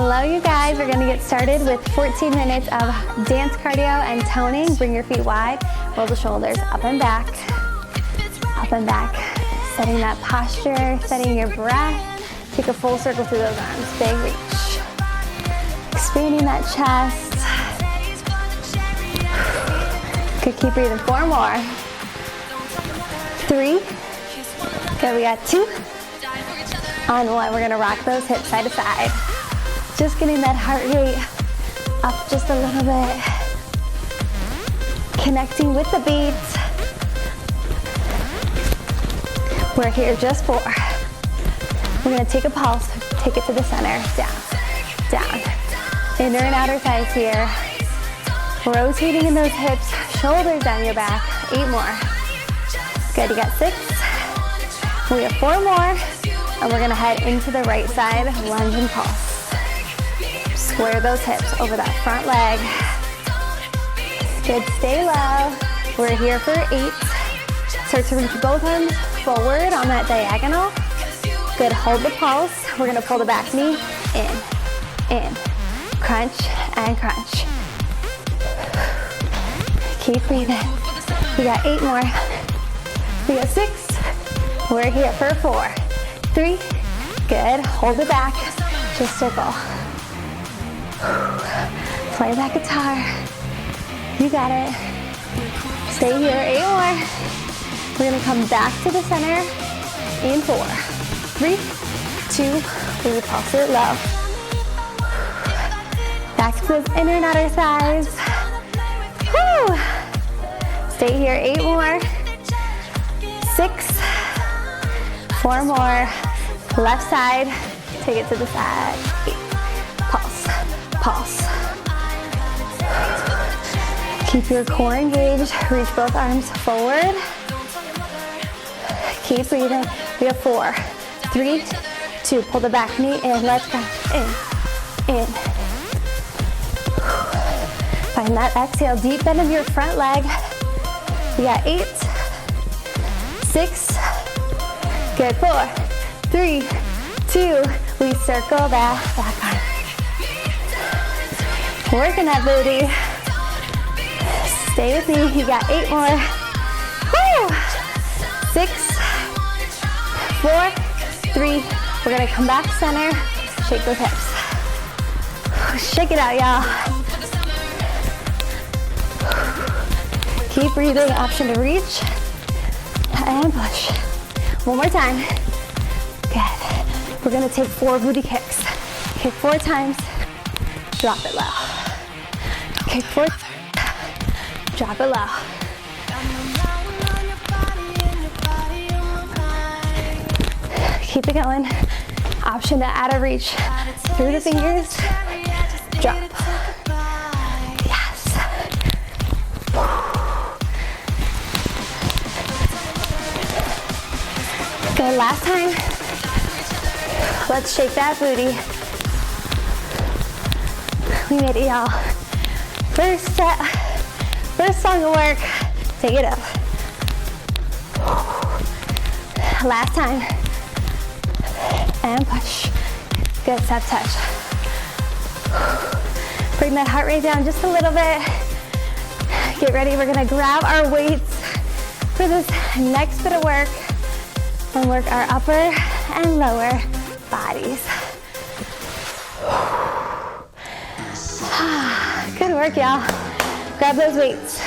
Hello you guys, we're gonna get started with 14 minutes of dance cardio and toning. Bring your feet wide, roll the shoulders up and back, setting that posture, setting your breath. Take a full circle through those arms, big reach. Expanding that chest. Good, keep breathing, 4 more. 3, good, we got 2. On 1, we're gonna rock those hips side to side. Just getting that heart rate up just a little bit. Connecting with the beat. We're here just 4. We're gonna take a pulse, take it to the center, down, down. Inner and outer thighs here. Rotating in those hips, shoulders down your back. 8 more. Good, you got 6. We have 4 more, and we're gonna head into the right side, lunge and pulse. Square those hips over that front leg. Good, stay low. We're here for 8. Start to reach both arms forward on that diagonal. Good, hold the pulse. We're gonna pull the back knee in, crunch and crunch. Keep breathing. We got 8 more. We got 6. We're here for 4, 3, good, hold it back, just circle. Play that guitar, you got it. Stay here, 8 more. We're gonna come back to the center in 4, 3, 2, we pulse it low. Back to those inner and outer thighs. Woo. Stay here, 8 more. 6, 4 more. Left side, take it to the side. 8. Pulse, pulse. Keep your core engaged. Reach both arms forward. Keep breathing. We have 4, 3, 2. Pull the back knee in. Let's go. In. Find that exhale. Deep bend of your front leg. We got 8, 6. Good, 4, 3, 2. We circle that back arm. Working that booty. Stay with me. You got 8 more. Woo! 6, 4, 3. We're gonna come back center. Shake those hips. Shake it out, y'all. Keep breathing. Option to reach and push. One more time. Good. We're gonna take 4 booty kicks. Kick 4 times. Drop it low. Kick 4. Drop it low. Keep it going. Option to add a reach through the fingers. Drop. Yes. Good, last time. Let's shake that booty. We made it, y'all. First set, first song of work. Take it up. Last time. And push. Good, step touch. Bring that heart rate down just a little bit. Get ready, we're gonna grab our weights for this next bit of work and work our upper and lower bodies. Good work, y'all. Grab those weights.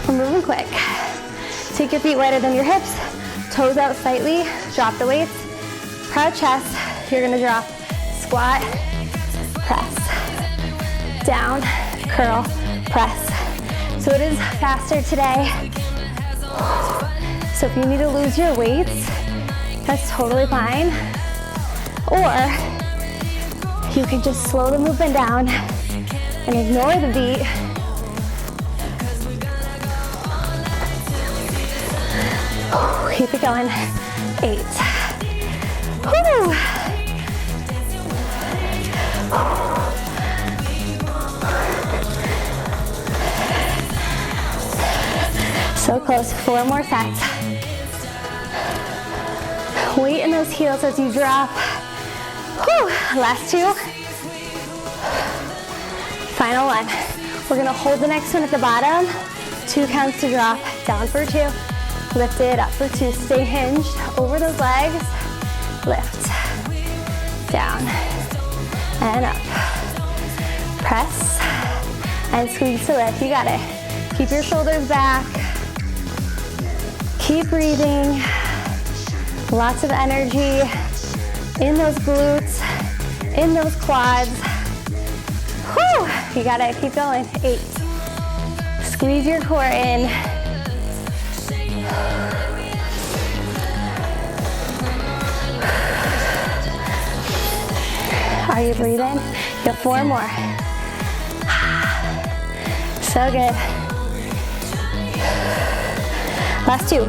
We're moving quick. Take your feet wider than your hips, toes out slightly, drop the weights. Proud chest, you're gonna drop, squat, press, down, curl, press. So it is faster today. So if you need to lose your weights, that's totally fine. Or you can just slow the movement down and ignore the beat. Keep it going. 8. Woo. So close. 4 more sets. Weight in those heels as you drop. Whew. Last two. Final one. We're gonna hold the next one at the bottom. 2 counts to drop, down for 2. Lift it up for 2. Stay hinged over those legs. Lift, down, and up. Press, and squeeze to lift. You got it. Keep your shoulders back. Keep breathing. Lots of energy in those glutes, in those quads. Whew, you got it. Keep going. 8. Squeeze your core in. Are you breathing? You have 4 more. So good. Last 2.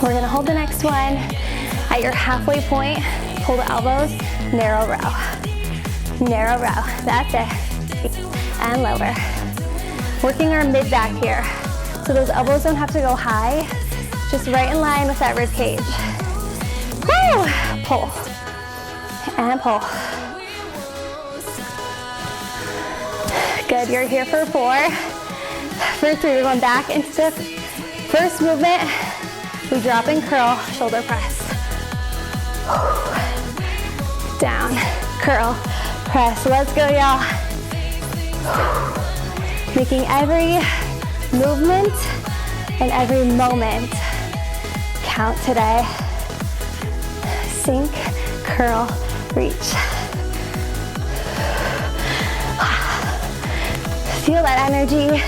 We're gonna hold the next one. At your halfway point, pull the elbows, narrow row. Narrow row, that's it. And lower. Working our mid back here. So those elbows don't have to go high, just right in line with that rib cage. Woo! Pull, and pull. Good, you're here for 4. For 3, we're going back into the first movement. We drop and curl, shoulder press. Down, curl, press. Let's go, y'all. Making every movement and every moment count today. Sink, curl, reach. Feel that energy,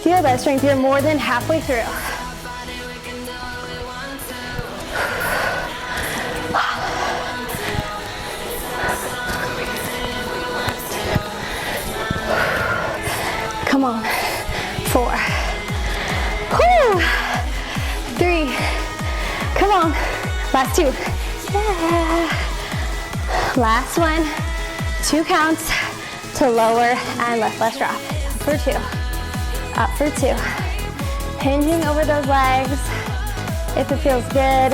feel that strength. You're more than halfway through. Come on. 4. Whew. 3. Come on. Last 2. Yeah. Last one. 2 counts to lower and lift. Let's drop. Up for 2. Up for 2. Hinging over those legs. If it feels good,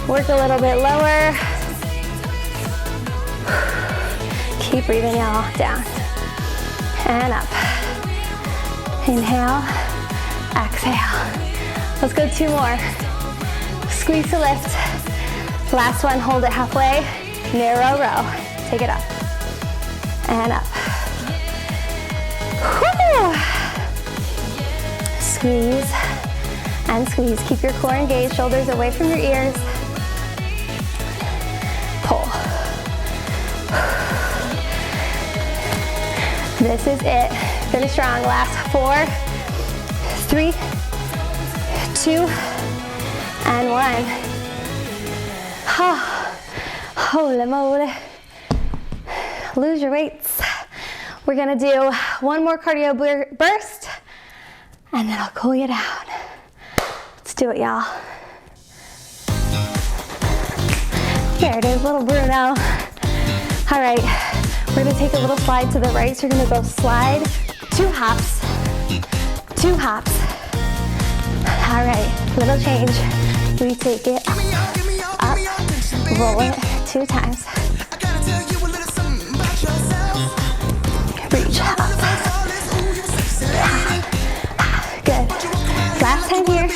work a little bit lower. Keep breathing, y'all. Down and up. Inhale, exhale. Let's go 2 more. Squeeze to lift. Last one, hold it halfway. Narrow row. Take it up. And up. Woo! Squeeze and squeeze. Keep your core engaged, shoulders away from your ears. Pull. This is it. Finish strong. Last 4, 3, 2, and 1. Holy moly. Lose your weights. We're gonna do 1 more cardio burst, and then I'll cool you down. Let's do it, y'all. There it is, little Bruno. All right, we're gonna take a little slide to the right. So you're gonna go slide, 2 hops, 2 hops. All right, little change. We take it up, roll it 2 times. Reach up. Good. Last time here,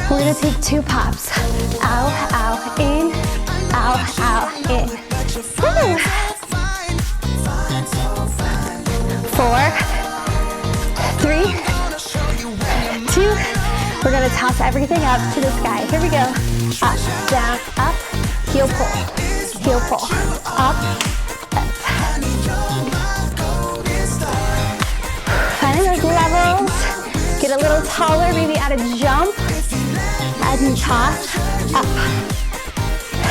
we're gonna take 2 pops. Out, out, in, out, out, in. Woo! 4, 3, 2. We're gonna toss everything up to the sky. Here we go. Up, down, up, heel pull, up, up. Finding those levels. Get a little taller, maybe add a jump as you toss up.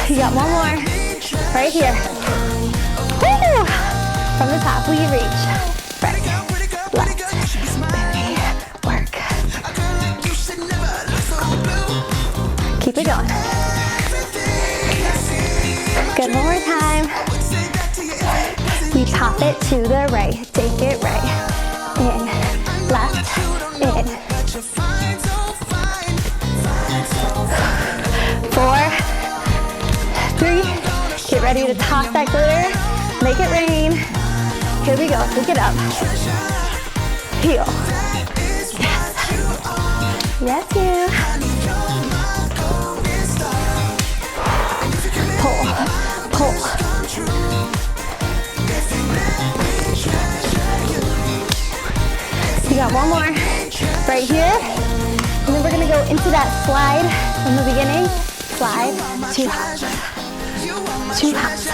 You got 1 more right here. Woo! From the top, we reach. Right, left, belly, work. Keep it going. Good, 1 more time. We pop it to the right, take it right. In, left, in. 4, 3, ready to toss that glitter. Make it rain. Here we go, pick it up. Heel. Yes, you. Pull, pull. You got one more right here. And then we're gonna go into that slide from the beginning. Slide, 2 hops. 2 hops.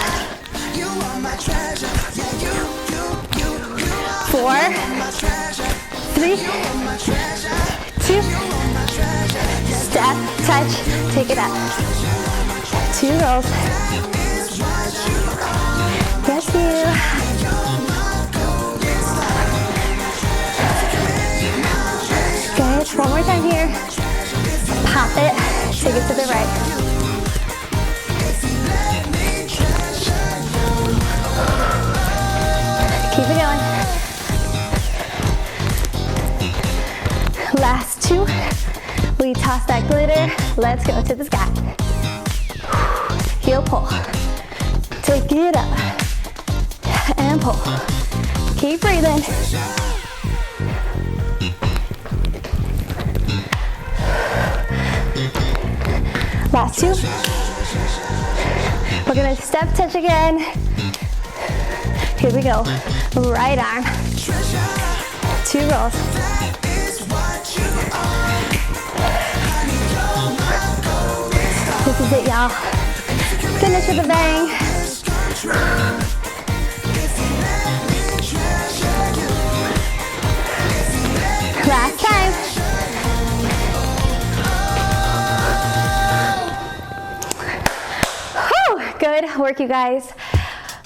4, 3, 2, step, touch, take it up. 2 rolls. Yes, you. Good, one more time here. Pop it, take it to the right. Keep it going. Last 2. We toss that glitter. Let's go to the sky. Heel pull. Take it up. And pull. Keep breathing. Last 2. We're gonna step touch again. Here we go. Right arm. 2 rolls. This is it, y'all. Finish with a bang. Last time. Whew, good work, you guys.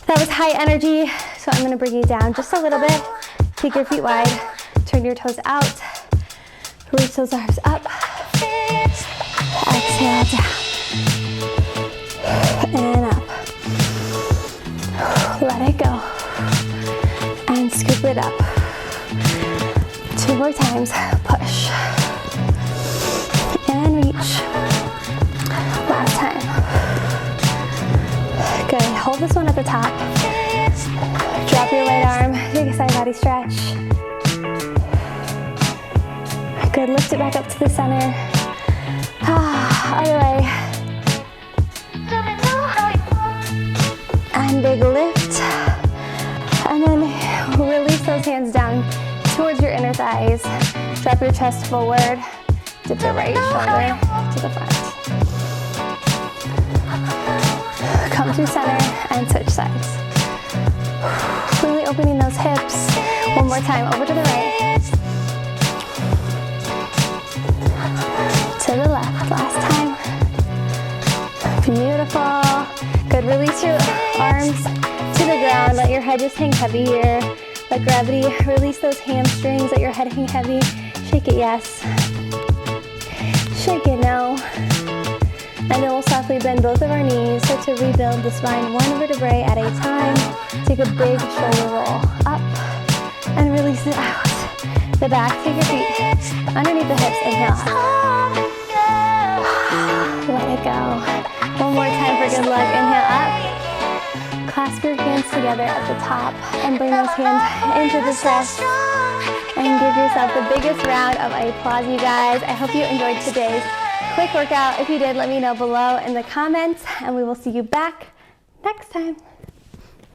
That was high energy, so I'm gonna bring you down just a little bit. Take your feet wide, turn your toes out, reach those arms up, exhale down, and up. Let it go, and scoop it up. 2 more times, push, and reach. Last time. Good, hold this one at the top. Drop your right arm, take a side body stretch. Good, lift it back up to the center. Other way. And big lift. And then release those hands down towards your inner thighs. Drop your chest forward. Dip the right shoulder to the front. Come to center and switch sides. Really opening those hips. One more time, over to the right. To the left, last time. Beautiful. Good, release your arms to the ground. Let your head just hang heavy here. Let gravity release those hamstrings. Let your head hang heavy. Shake it, yes. Shake it, no. And then we'll softly bend both of our knees. Start to rebuild the spine one vertebrae at a time. Take a big shoulder roll up and release it out. The back, take your feet underneath the hips. Inhale up. Let it go. One more time for good luck. Inhale up. Clasp your hands together at the top and bring those hands into the chest. And give yourself the biggest round of applause, you guys. I hope you enjoyed today's quick workout. If you did, let me know below in the comments, and we will see you back next time.